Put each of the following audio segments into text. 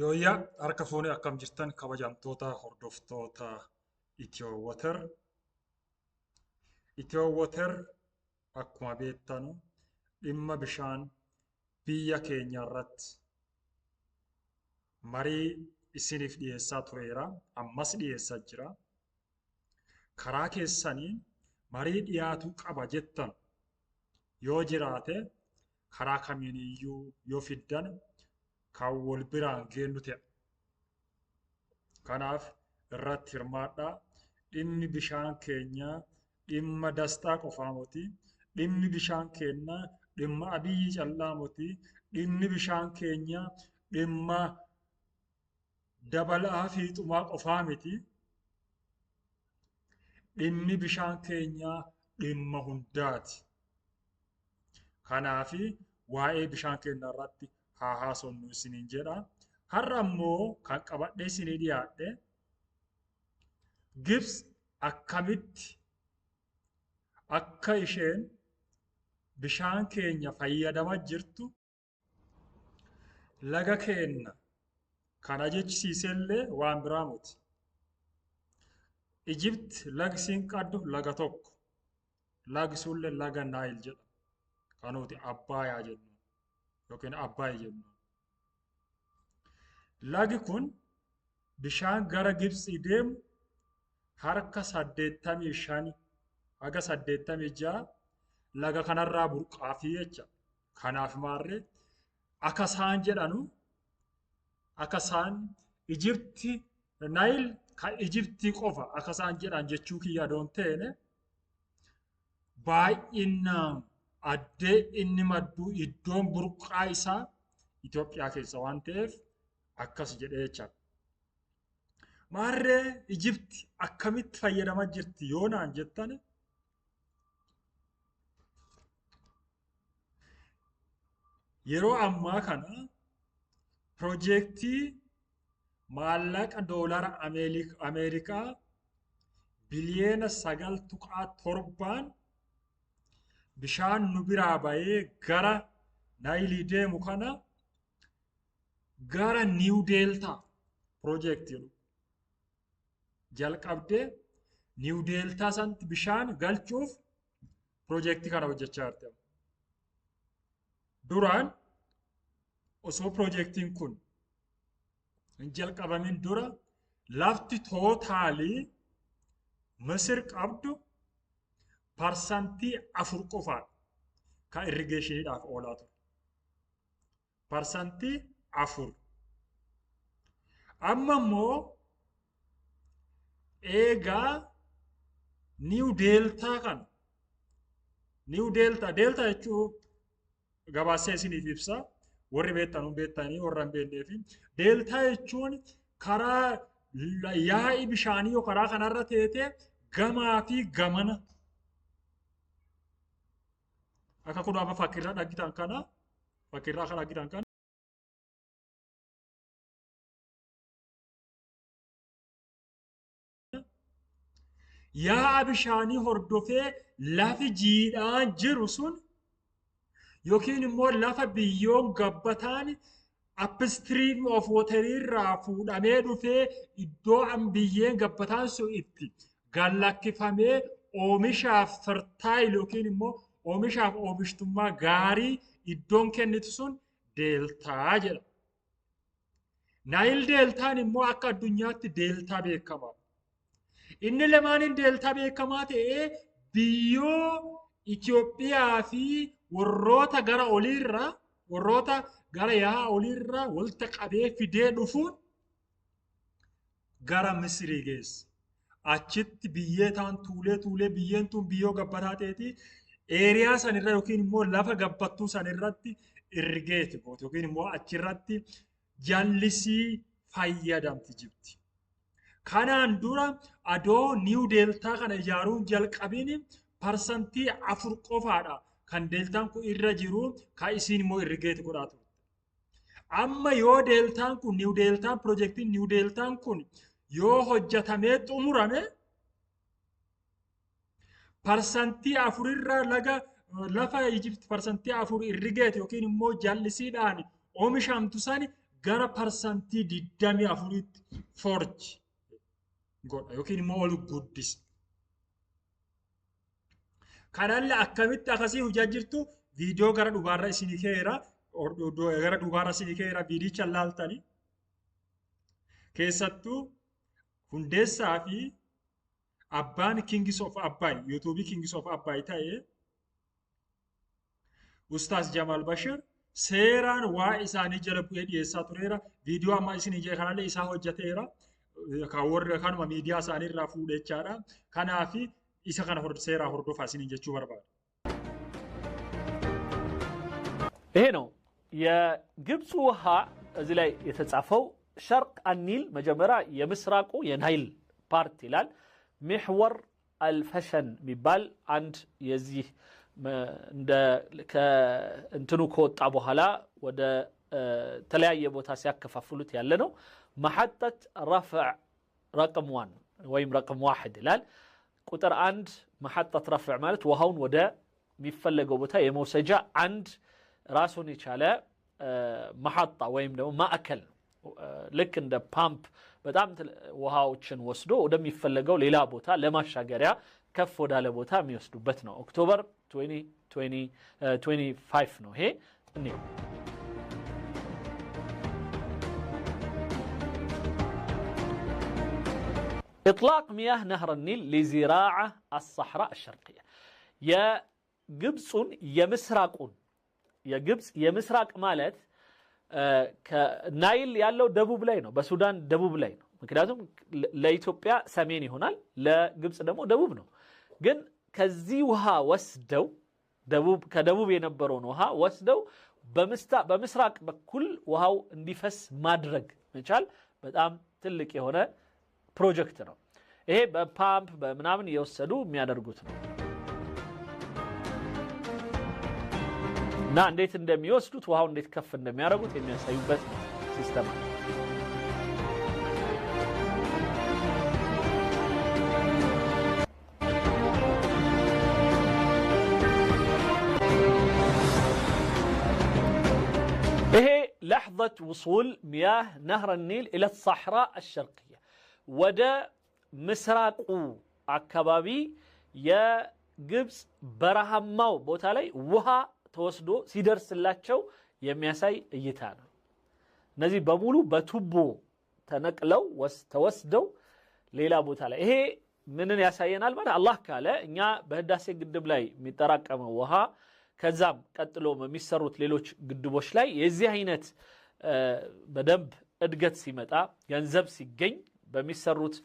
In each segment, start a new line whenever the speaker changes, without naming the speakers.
Yooyyaa harka fuunee akkam jirtan kabajamtoota hordoftoota Itiyoo Water. Itiyoo Water akkuma beektanu dhimma bishaan biyya keenya irratti marii isiniif dhiyeessaa tureera. Ammas dhiyeessaa jira. Karaa keessaniin marii dhiyaatu qaba jettan yoo jiraate karaa kamiiniyyuu yoo fiddan kan wal biraan geennu ta'a. Kanaaf irratti hirmaadhaa. Dhimmi bishaan keenyaa dhimma dastaa qofaa miti. Dhimmi bishaan keenyaa dhimma Abiyyi callaa miti. Dhimmi bishaan keenyaa dhimma dabalaa fi xumaa qofaa miti. Dhimmi bishaan keenyaa dhimma hundaati. Kanaaf waa'ee bishaan keenyaa irratti haa haasofnu isiniin jedha. Har'a immoo kan qabadhee isinii dhiyaadhe Gibs akkamitti akka isheen bishaan keenya fayyadamaa jirtu laga keenya kana jechisiisellee waan biraa miti. Ijipti lagi isiin qabdu laga tokko. Lagi sunillee laga Naayil jedhama. Kan nuti Abbaayaa jennu yookiin Abbaay jennu. Lagi kun bishaan gara Gibsii deemu harka 85 haga 86 laga kanarraa burqaafii jecha. Kanaaf maarree akka isaan jedhanu akka isaan Ijipti Naayil kan Ijiptii qofa akka isaan jedhan jechuu kiyya doon ta'e baay'inaan addee inni maddu iddoon burqaa isaa Itoophiyaa keessa waan ta'eef akkas jedhee jecha. Maarree Ijipti akkamitti fayyadamaa jirti yoo naan jettan yeroo ammaa kana piroojeektii maallaqa doolara Ameerikaa biliyeena 9.7 bishaan nu biraa bahee gara Naayilii deemu kana gara Niiw Deeltaa piroojeektii jalqabdee Niiw Deeltaa sanatti bishaan galchuuf piroojeektii kana hojjechaa jirti. Duraan osoo piroojeektiin kun hin jalqabamin dura lafti tootaalii Misir qabdu parsantii 4 qofaadha kan irrigeeshiniidhaaf oolaa ture. Parsantii 4. Amma immoo eegaa Niiw Deeltaa kana Niiw Deeltaa jechuun gabaasee isiniif ibsa. Warri beektan beektanii warra hin beekneef Deeltaa jechuun karaa yaa'ii bishaanii yoo karaa kanarra teetee gamaa fi gamana akka kun amma fakkiirraa dhagitan kana fakkiirraa kan dhagitan kana yaa'a bishaanii hordofee lafi jiidhaan jiru sun yookiin immoo lafa biyyoon gabbataan upstream of water irraa fuudhamee dhufee iddoo biyyeen gabbataan sun itti gallakkifamee oomishaaf fertile yookiin immoo oomishaaf oomishtummaa gaarii iddoon kennitu sun deeltaa jedhama. Naayil deeltaan immoo akka addunyaatti deeltaa beekamaa. Inni lamaaniin deeltaa beekamaa ta'ee biyyoo Itoophiyaa fi warroota gara oliirraa warroota gara yaa'a oliirraa walitti qabee fidee dhufuun gara Misirii geessa. Achitti biyyee ta'an tuulee biyyeen tun biyyoo gabbataa ta'eeti eeriyaa sanirra yookiin immoo lafa gabbattuu sanirratti irrigeeti goote yookiin immoo achirratti jallisii fayyadamti Ijipti. Kanaan dura adoo Niiw Deeltaa kana ijaaruun jalqabiin parsantii 4 qofaadha kan deeltaan kun irra jiru kan isiin immoo irrigeeti godhaa turte. Amma yoo deeltaan kun Niiw Deeltaan piroojeektiin Niiw Deeltaan kun yoo hojjetamee xumurame parsantii 4 irraa lafa Ijipti parsantii 4 irrigeeti yookiin immoo jallisiidhaan oomishamtu sani gara parsantii 24tti forge godha yookiin immoo ol guddisa. Kanallee akkamitti akkasii hojjaa jirtu viidiyoo gara dhugaarra isinii keera gara dhugaarra isinii keera viidicha laaltanii keessattuu hundeessaa fi abbaan Kings of Abbay YouTube Kings of Abbay ta'ee Ustaz Jamal Bashir seeraan waa isaanii jala bu'ee dhiyeessaa tureera. Viidiyoo amma isinii jee kanallee isaa hojjeteera. Kan warra kanuma miidiyaa isaanii irraa fuudhechaadha. Kanaaf isa kana seeraa hordofaa isinii jechuu barbaada.
ይሄ ነው የግብጽ ውሃ እዚህ ላይ የተጻፈው ሸርቅ አኒል መጀመሪያ የምስራቁ የናይል ፓርት ይላል محور الفشن የሚባል አንድ የዚህ እንደ ከእንትኑ ከወጣ በኋላ ወደ ተለያየ ቦታ ሲያከፋፍሉት ያለ ነው محطة رفع رقم 1 ወይም رقم 1 ይላል ቁጥር 1 محطة رفع ማለት ውሃውን ወደ የሚፈለገው ቦታ የመውሰጃ አንድ ራሱን የቻለ محطة ወይም ደግሞ ማዕከል ልክ እንደ ፓምፕ በጣም ውሃዎችን ወስዶ ወደሚፈለገው ሌላ ቦታ ለማሻገሪያ ከፍ ወዳለ ቦታ የሚወስዱበት ነው ኦክቶበር 2025 ነው ይሄ እኔ إطلاق مياه نهر النيل لزراعة الصحراء الشرقية يا جبسون يا مسراقون يا جبس يا مسراق مالت كنايل يالو دبوب ላይ ነው በሱዳን ደቡብ ላይ ነው ምክንያቱም ለኢትዮጵያ ሰሜን ይሆናል ለግብጽ ደግሞ ደቡብ ነው ግን ከዚህ ውሃ ወስደው ደቡብ ከደቡብ የነበረውን ውሃ ወስደው በምስራቅ በኩል ውሃው እንዲፈስ ማድረግ መቻል በጣም ትልቅ የሆነ ፕሮጀክት ነው ይሄ በፓምፕ በመናምን እየወሰዱ የሚያደርጉት ነው እና እንዴት እንደሚወስዱት ውሃው እንዴት ከፍ እንደሚያደርጉት የሚያሳዩበት ሲስተም ነው ይሄ لحظة وصول مياه نهر النيل إلى الصحراء الشرقية ودا مسراقو አካባቢ የግብጽ በረሃማው ቦታ ላይ ውሃ ተወስዶ ሲደርስላቸው የሚያሳይ እይታ ነው እነዚህ በሙሉ በቱቦ ተነቅለው ተወስደው ሌላ ቦታ ላይ ይሄ ምንን ያሳየናል ማለት አላህ ካለ እኛ በህዳሴ ግድብ ላይ የሚጠራቀመው ውሃ ከዛም ቀጥሎ የሚሰሩት ሌሎች ግድቦች ላይ የዚህ አይነት በደንብ እድገት ሲመጣ ገንዘብ ሲገኝ በሚሰሩት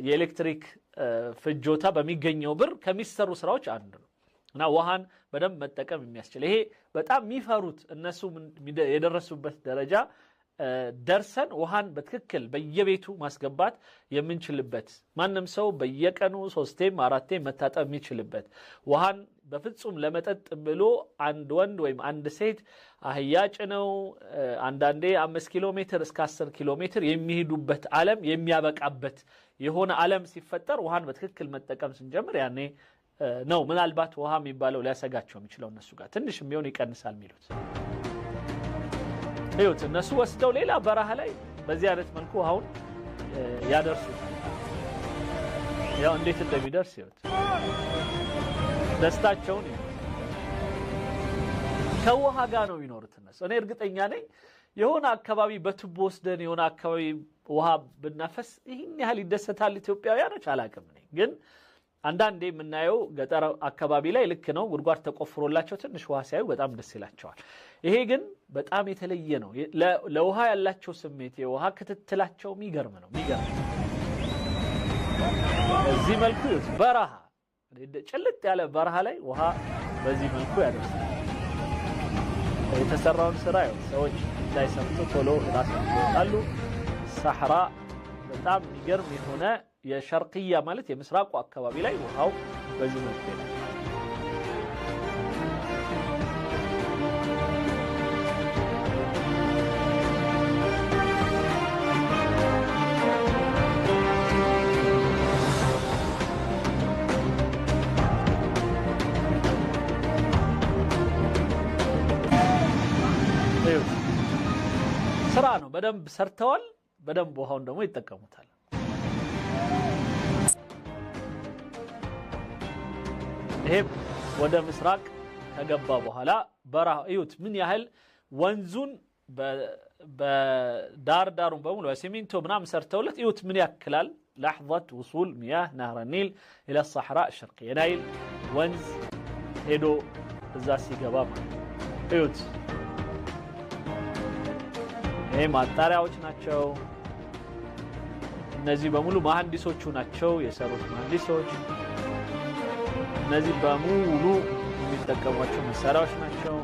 የኤሌክትሪክ ፍጆታ በሚገኘው ብር ከሚሰሩ ስራዎች አንዱ ነው እና ውሃን በደንብ መጠቀም የሚያስችል ይሄ በጣም የሚፈሩት እነሱ የደረሱበት ደረጃ ደርሰን ውሃን በትክክል በየቤቱ ማስገባት የምንችልበት ማንንም ሰው በየቀኑ 3ቴም 4ቴም መታጠብ የሚችልበት ውሃን በፍጹም ለመጠጥ ብሎ አንድ ወንድ ወይም አንድ ሴት አህያጭ ነው አንዳንዴ 5 ኪሎ ሜትር እስከ 10 ኪሎ ሜትር የሚሄዱበት ዓለም የሚያበቃበት የሆነ ዓለም ሲፈጠር ውሃን በትክክል መጠቀም ስንጀምር ያኔ ነው ምናልባት ውሃ የሚባለው ሊያሰጋቸው የሚችለው እነሱ ጋር ትንሽም ቢሆን ይቀንሳል የሚሉት እዩት እነሱ ወስደው ሌላ በረሃ ላይ በዚህ አይነት መልኩ ውሃውን ያደርሱታል ያው እንዴት እንደሚደርስ ይሁት ደስታቸውን ከውሃ ጋር ነው የሚኖሩት እነሱ እኔ እርግጠኛ ነኝ የሆነ አካባቢ በቱቦ ወስደን የሆነ አካባቢ ውሃ ብናፈስ ይሄን ያህል ይደሰታል ኢትዮጵያውያኖች አላቅም ነኝ ግን አንዳንዴ የምናየው ገጠር አካባቢ ላይ ልክ ነው ጉድጓድ ተቆፍሮላቸው ትንሽ ውሃ ሲያዩ በጣም ደስ ይላቸዋል ይሄ ግን በጣም የተለየ ነው ለውሃ ያላቸው ስሜት የውሃ ክትትላቸው የሚገርም ነው የሚገርም እዚህ መልኩ በረሃ ጭልጥ ያለ በረሃ ላይ ውሃ በዚህ መልኩ ያደርሳል የተሰራውን ስራ ሰዎች እንዳይሰምጡ ቶሎ ራሳቸው ይወጣሉ ሳህራ በጣም የሚገርም የሆነ የሸርቅያ ማለት የምስራቁ አካባቢ ላይ ውሃው በዚህ መልኩ ነው ስራ ነው። በደንብ ሰርተዋል። በደንብ ውሃውን ደግሞ ይጠቀሙታል። ይሄ ወደ ምስራቅ ከገባ በኋላ በረሃ እዩት ምን ያህል ወንዙን በዳር ዳሩን በሙሉ በሲሚንቶ ምናምን ሰርተውለት እዩት ምን ያክላል። لحظة وصول مياه نهر النيل إلى الصحراء الشرقية نايل ወንዝ ሄዶ እዛ ሲገባ ማለት እዩት። ይሄ ማጣሪያዎች ናቸው። እነዚህ በሙሉ መሐንዲሶቹ ናቸው የሰሩት መሐንዲሶች። እነዚህ በሙሉ የሚጠቀሟቸው መሳሪያዎች ናቸው።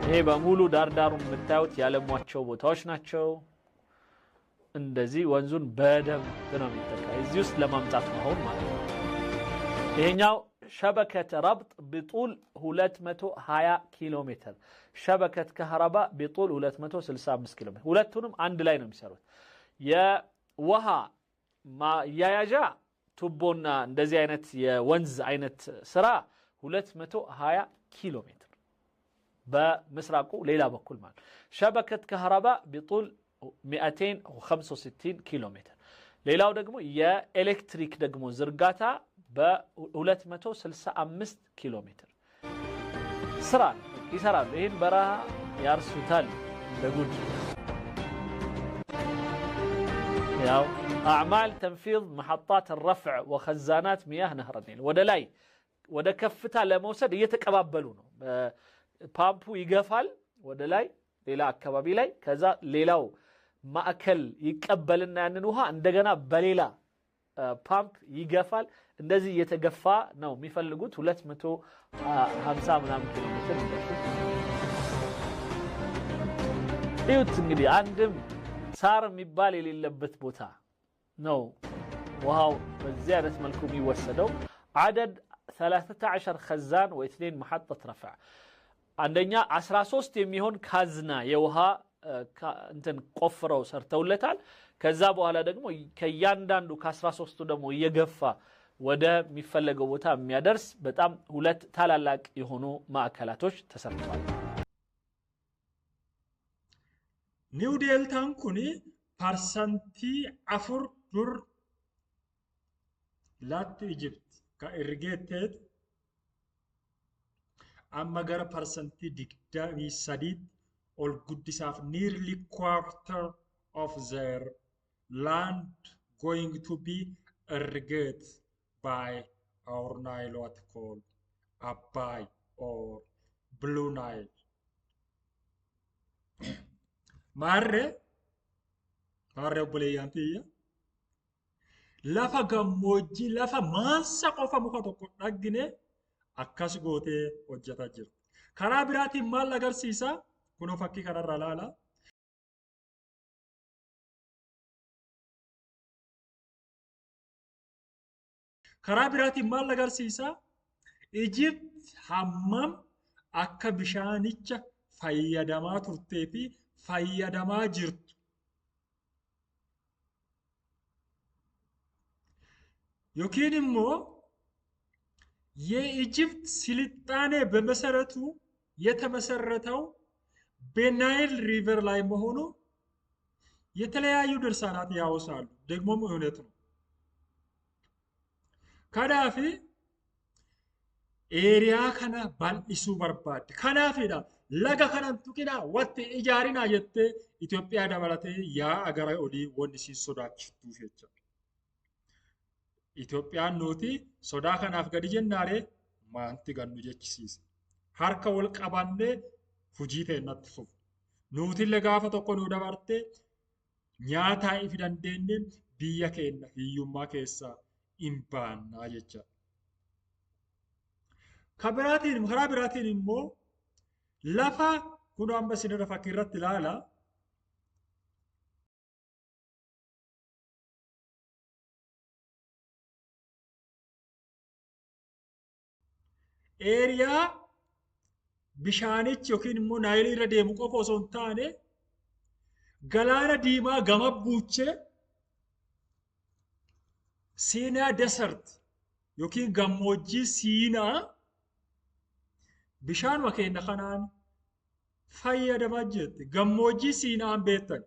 ይሄ በሙሉ ዳርዳሩን የምታዩት ያለሟቸው ቦታዎች ናቸው። እንደዚህ ወንዙን በደንብ ነው የሚጠቀመው እዚህ ውስጥ ለማምጣት ነው አሁን ማለት ነው። ይሄኛው شبكة ربط بطول 220 كيلومتر شبكة كهرباء بطول 265 كيلومتر ሁለቱንም አንድ ላይ ነው የሚሰሩት። የውሃ ያያዣ ቱቦና እንደዚህ አይነት የወንዝ አይነት ስራ 220 ኪሎ ሜትር በምስራቁ ሌላ በኩል ማለት شبكة كهرباء بطول 265 كيلو متر ሌላው ደግሞ የኤሌክትሪክ ደግሞ ዝርጋታ በ265 ኪሎ ሜትር ስራ ይሰራሉ። ይሄን በረሃ ያርሱታል ለጉድ። ያው اعمال تنفيذ محطات الرفع وخزانات مياه نهر النيل ወደላይ ወደ ከፍታ ለመውሰድ እየተቀባበሉ ነው። ፓምፑ ይገፋል ወደላይ ሌላ አካባቢ ላይ ከዛ ሌላው ማዕከል ይቀበልና ያንን ውሃ እንደገና በሌላ ፓምፕ ይገፋል። እንደዚህ እየተገፋ ነው የሚፈልጉት 250 ምናምን ኪሎ ሜትር እዩት። እንግዲህ አንድም ሳር የሚባል የሌለበት ቦታ ነው ውሃው በዚህ አይነት መልኩ የሚወሰደው። عدد 13 خزان و2 محطة رفع عندنا 13 የሚሆን ካዝና የውሃ እንትን ቆፍረው ሰርተውለታል። ከዛ በኋላ ደግሞ ከያንዳንዱ ከ13ቱ ደግሞ እየገፋ ወደ የሚፈለገው ቦታ የሚያደርስ በጣም ሁለት ታላላቅ የሆኑ ማዕከላቶች ተሰርተዋል።
ኒው ዴልታን ኩኒ ፐርሰንቲ አፉር ዱር ላት ኢጅፕት ከኢሪጌቴት አማገረ ፐርሰንቲ ዲግዳሚ ሰዲት all goodisaf nearly quarter of their land going to be irrigated by our Nile, what called Abai or Blue Nile. Marre buleyantiya lafa gammoojji lafa maassa qofa muka tokko dhaggine akkas goote hojjeta jirti. Karaa biraatiin maal agarsiisa? kuno fakkii kanarra laala. karaa biraatiin maal agarsiisa? Egypt hammam akka bishaanicha fayyadamaa turtee fi fayyadamaa jirtu. yookiin immoo የኢጅፕት ስልጣኔ በመሰረቱ የተመሰረተው በናይል ሪቨር ላይ መሆኑ የተለያዩ ድርሳናት ያወሳሉ። ደግሞም እውነት ነው። ከዳፊ ኤሪያ ከና ባልኢሱ በርባድ ከናፊዳ ለጋ ከናን ቱቂና ወጥ ኢጃሪና የተ ኢትዮጵያ ደበለተ ያ አገራ ኦዲ ወንሲ ሶዳችቱ ፈቻ ኢትዮጵያ ኖቲ ሶዳ ከናፍ ገዲ ጀናሬ ማንቲ ገኑ ጀችሲስ harka wal qabanne hujii ta'ennatti fufu. Nuti illee gaafa tokko nu dabarte nyaataa ifi dandeenye biyya keenya hiyyummaa keessaa hin baannaa jecha. Karaa biraatiin immoo lafa kun amma isin fakkii irratti ilaala. Eeriyaa bishaanichi yookiin immoo naayilii irra deemu qofa osoo hin taane galaana diimaa gama buuchee Siinaa desert yookiin gammoojjii Siinaa bishaanuma keenya kanaan fayyadamaa jirti. Gammoojjii Siinaan beektan.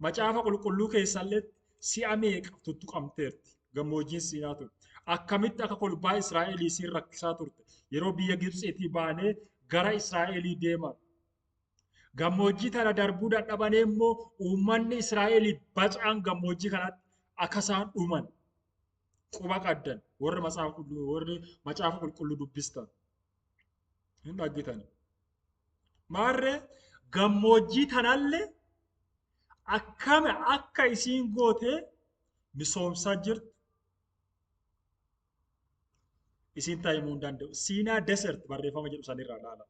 Macaafa qulqulluu keessallee si'a meeqa tuttuqamteerti gammoojjiin Siinaa ture. Akkamitti akka kolbaa Israa'elii siin rakkisaa turte yeroo biyya Gibxiitii baanee gara Israa'elii deeman. Gammoojjii tana darbuu dadhabanii immoo uummanni Israa'elii bacaan gammoojjii kanatti akka isaan dhuman quba qabdan warri macaafa qulqulluu dubbistan hin dhaggitan. Maarree gammoojjii tanallee akkam akka isiin gootee misoomsaa jirtu isiin taa'imuu hin danda'u. Siinaa desert barreeffama jedhu sanirraa ilaala.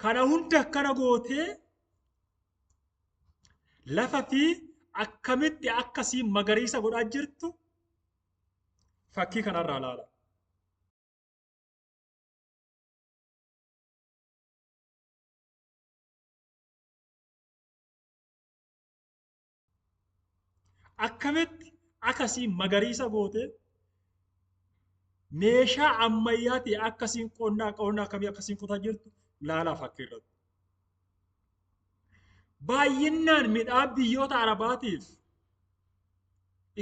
Kana hunda akkana gootee lafa fi akkamitti akkasiin magariisa godhaa jirtu fakkii kanarraa ilaala. Akkamitti akkasiin magariisa gootee meeshaa ammayyaa ta'e akkasiin qonnaa akkamii akkasiin qotaa jirtu ilaalaa fakkii irratti. Baay'inaan midhaan biyyoota Arabaatiif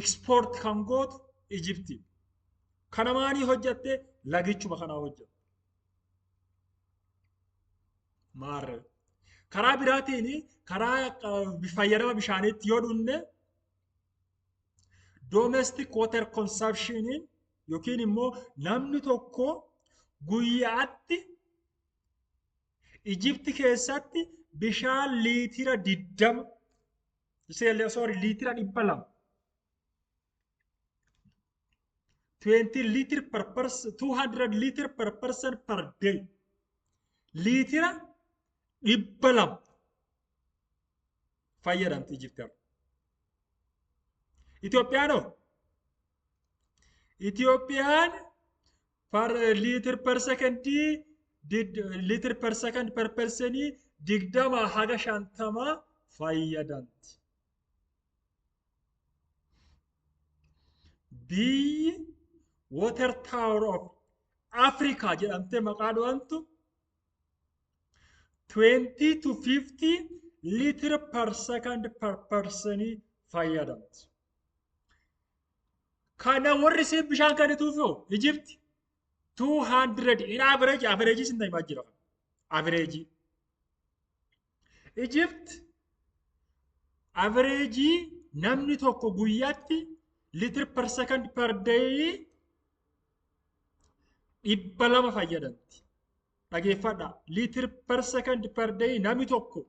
export kan gootu Ijipti. Kana maanii hojjatte lagichuma kanaa hojjatte. Maarree karaa biraatiin karaa fayyadama bishaaniitti yoo dhunne domestic water consumption yookiin immoo namni tokko guyyaatti Ijipti keessatti bishaan liitira 20 liitira 200 20 liter per person 200 liter per person per day liitira 200 fayyadamti Ijipti. Itoophiyaan per liter per second liter per second per person 20 haga 50 fayyadamti. Biyyi water tower of Africa jedhamtee maqaa dho'antu 20 to 50 liter per second per person fayyadamti. Kana warri siin bishaan kanituuf Ijipti 200 in average sin ta'imaa jira. Average. Egypt average namni tokko guyyaatti liter per second per day 200 fayyadamti. Dhageeffadha. Liter per second per day namni tokko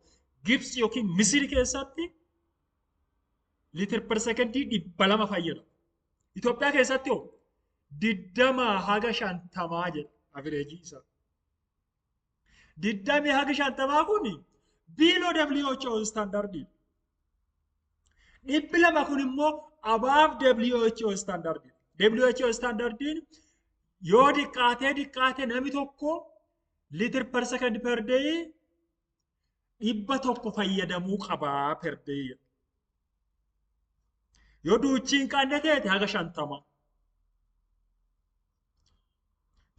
Gibsi yookiin Misiri keessatti liter per second 200 fayyadama. Itoophiyaa keessatti 20 haga 50 jedha average isaa. 20 haga 50 kun below WHO standard. 200 kun immoo above WHO standard. WHO standard yoo diqqaatee namni tokko liter per second per day 100 fayyadamuu qabaa per day. Yoo duuchiin qanne ta'e haga 50.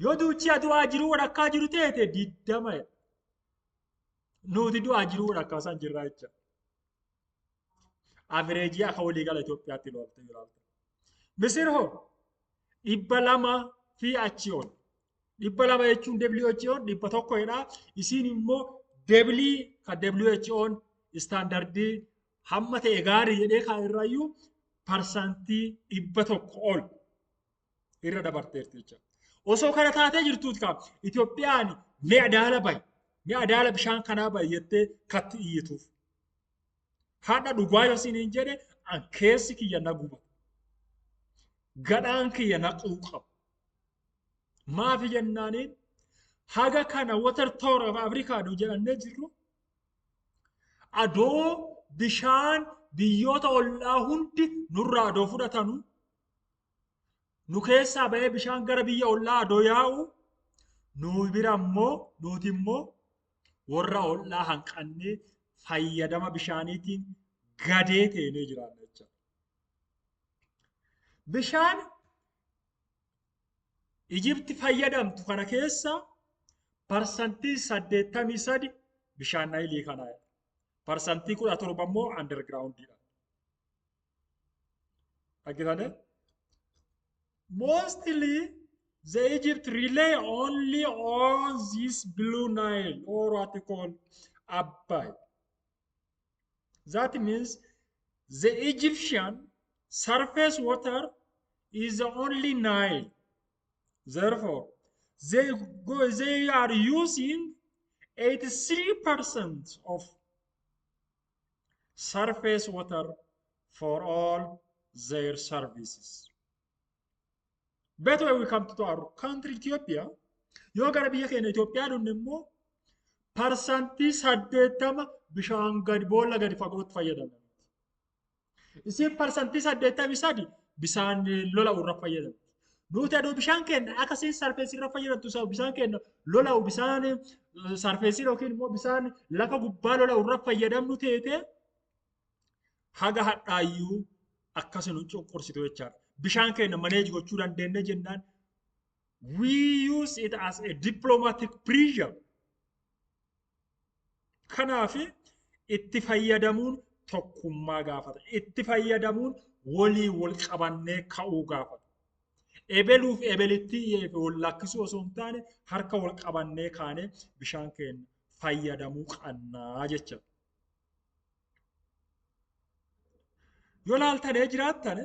Yoo duuchi adu'aa jiru walakkaa jiru ta'e 20. Nuti du'aa jiru walakkaa san jirraa jecha. Average akka walii gala Itoophiyaatti ilaaltu jiraata. Misir hoo 200 fi achi ol. 200 jechuun WHO 100 jedha. Isiin immoo deebilii kan WHO standardii hamma ta'e gaarii jedhee kan irraayyuu parsantii 100 ol irra dabarteerti jecha. Osoo kana taatee jirtuuti kaa Itoophiyaan mee adaala bayi. Mee adaala bishaan kanaa bayi jettee katti iyyituuf. Haadha dhugaa yoo isiniin jedhe an keessi kiyya na guba. Gadhaan kiyya na quuqabu. Maafi jennaaniin haga kana water tower of Africa jedhannee jirru adoo bishaan biyyoota ollaa hundi nurraa adoo fudhatanu nu keessaa bahee bishaan gara biyya ollaa adoo yaa'u nuti immoo warra ollaa hanqannee fayyadama bishaaniitiin gadee teenee jiraanna jecha. Bishaan Ijipti fayyadamtu kana keessa parsantii 83 bishaan naayilii kanaa. Parsantii 17 immoo undergroundidha. Dhaggeeffate? Mostly the Egypt rely only on this Blue Nile or what you call Abai. That means the Egyptian surface water is the only Nile. Therefore, they are using 83% of surface water for all their services. Better when we come to our country, Ethiopia, yoo gara biyya keenya Itoophiyaa dhufne immoo parsantii 80 bishaan gadi boolla gadi fagootti fayyadamna. Isin parsantii 83 bishaan lola'u irra fayyadamna. Nuti aduu bishaan keenya akkasiin sarfeesii irra fayyadamtu isaa bishaan keenya lola'u bishaan sarfeesii yookiin immoo bishaan lafa gubbaa lola'u irra fayyadamnu teete haga hadhaayyuu akkasii nu cunqursitu jechaadha. Bishaan keenya maneeji gochuu dandeenya jennaan we use it as a diplomatic pressure. Kanaaf itti fayyadamuun tokkummaa gaafata. Itti fayyadamuun walii wal qabannee ka'uu gaafata. Ebeluuf ebelitti wal lakkisuu osoo hin taane harka wal qabannee kaane bishaan keenya fayyadamuu qabnaa jecha. Yoo laaltanii jiraattan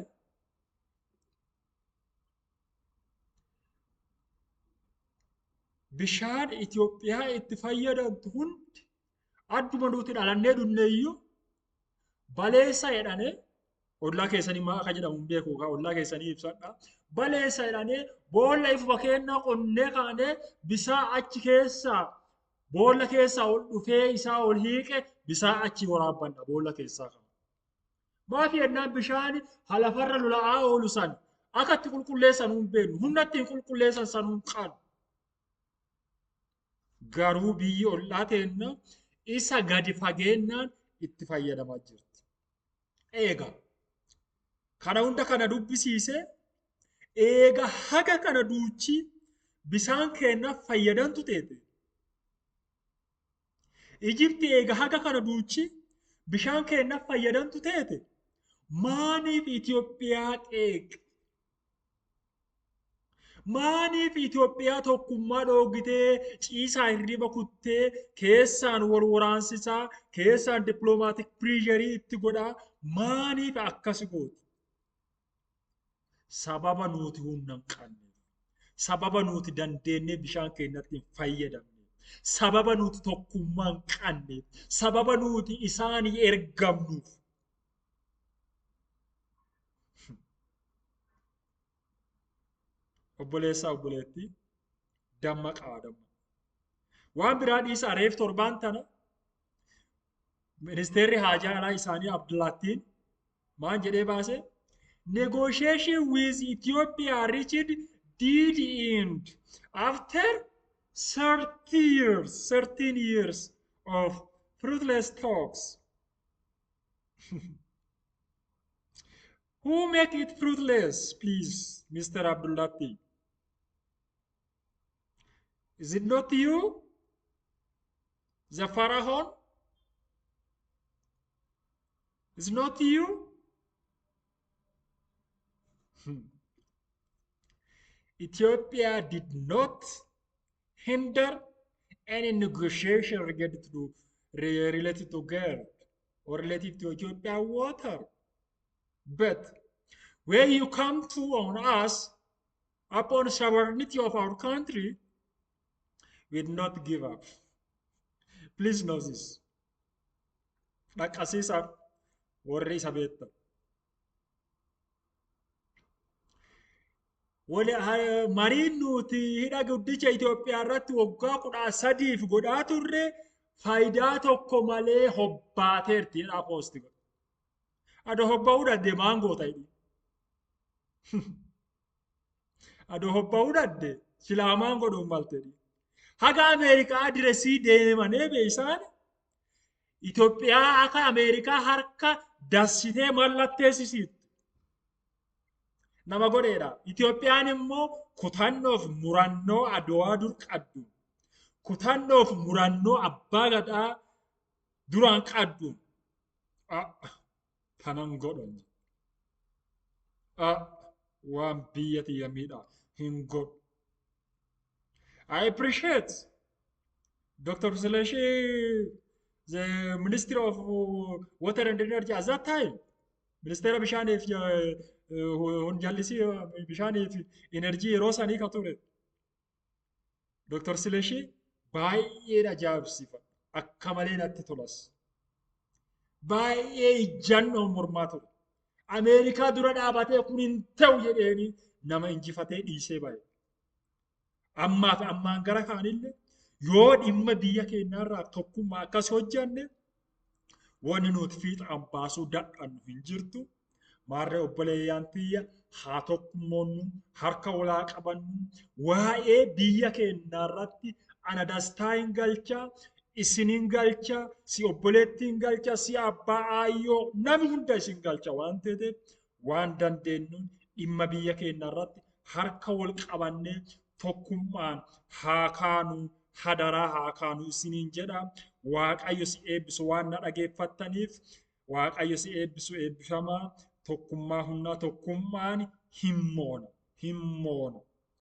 bishaan Itoophiyaa itti fayyadamtu hundi adduma nuti dhalannee dhunneeyyuu baleessa jedhane ollaa keessanii maa akka jedhamu hin beeku ollaa keessanii ibsadha. Baleessa jedhane boolla ifuma kennaa qonnee kaane bishaan achi keessaa boolla keessaa ol dhufee isaa ol hiiqe bishaan achi waraabbanna boolla keessaa kana. Maafi jennaan bishaan halafarra lola'aa oolu san akka itti qulqulleessan hin beeknu humna ittiin qulqulleessan san hin qabu. Garuu biyyi ollaa teenna isa gadi fageennaan itti fayyadamaa jirti. Eega kana hunda kana dubbisiise eega haga kana duuchi bishaan keenya fayyadamtu teete. Ijipti eega haga kana duuchi bishaan keenya fayyadamtu teete. Maaniif Itoophiyaa qeeqe? Maaniif Itoophiyaa tokkummaa dhoogitee ciisaa hirriba kuttee keessaan wal waraansisaa keessaan diplomaatik pireesharii itti godhaa maaniif akkas gooti? Sababa nuti humna hin qabne, sababa nuti dandeenyee bishaan keenyatti hin fayyadamne, sababa nuti tokkummaa hin qabne, sababa nuti isaanii ergamnuuf. Obboleessaa obboleettii damma qaadama. Waan biraa dhiisa reef torbaan tana ministeerri haajaa alaa isaanii Abdullaattiin maan jedhee baase negotiation with Ethiopia reached did end after 13 years of fruitless talks. Who make it fruitless, please, Mr. Abdullati? Is it not you, the Pharaoh? Is it not you? Ethiopia did not hinder any negotiation related to GERD or related to Ethiopia water. But when you come to on us upon sovereignty of our country, we will not give up. Please know this. Like Asisa or Isabetta. Mariin nuti hidha guddicha Itoophiyaa irratti waggaa 13 godhaa turre faayidaa tokko malee hobbaateerti jedhaa poosti godha. Ado hobba'uu dadde maangoo ta'e. Ado hobba'uu dadde silaa maangoo dhuunfalte. Haga Ameerikaa diresii deemanii beeksaan Itoophiyaa akka Ameerikaa harka dassitee mallatteessisiitti. Nama godheedha. Itoophiyaan immoo kutannoof murannoo Adowaa dur qabdu. kutannoof murannoo abbaa gadaa duraan qaadduun kanan godhan waan biyya tiyya miidhaa hin godhu. I appreciate Dr. Seleshi, the Ministry of Water and Energy at that time. Ministeera bishaanii fi jallisii bishaanii fi enerjii yeroo sanii kan ture. Dr. Seleshi baay'ee ajaa'ibsiifadha. Akka malee natti tolas. Baay'ee ijjannoo mormaa ture. Ameerikaa dura dhaabatee kun hin ta'u jedheeni nama injifatee dhiisee baay'ee. Ammaa fi ammaan gara kaanillee yoo dhimma biyya keenyaarraa tokkummaa akkas hojjanne wanni nuti fiixaan baasuu dadhannu hin jirtu. Maarree obboleeyyaan tiyya haa tokkummoonnu harka walaa qabannu waa'ee biyya keenyaarratti ana dastaa hin galchaa isiniin galchaa si obboleettiin galchaa si abbaa aayyoo namni hunda isin galcha waan ta'eef waan dandeenyuun dhimma biyya keenyaarratti harka wal qabannee tokkummaan haa kaanu hadaraa haa kaanu isiniin jedha. Waaqayyo si eebbisu waan na dhageeffattaniif waaqayyo si eebbisu eebbifamaa. Tokkummaa humnaa tokkummaan hin moona.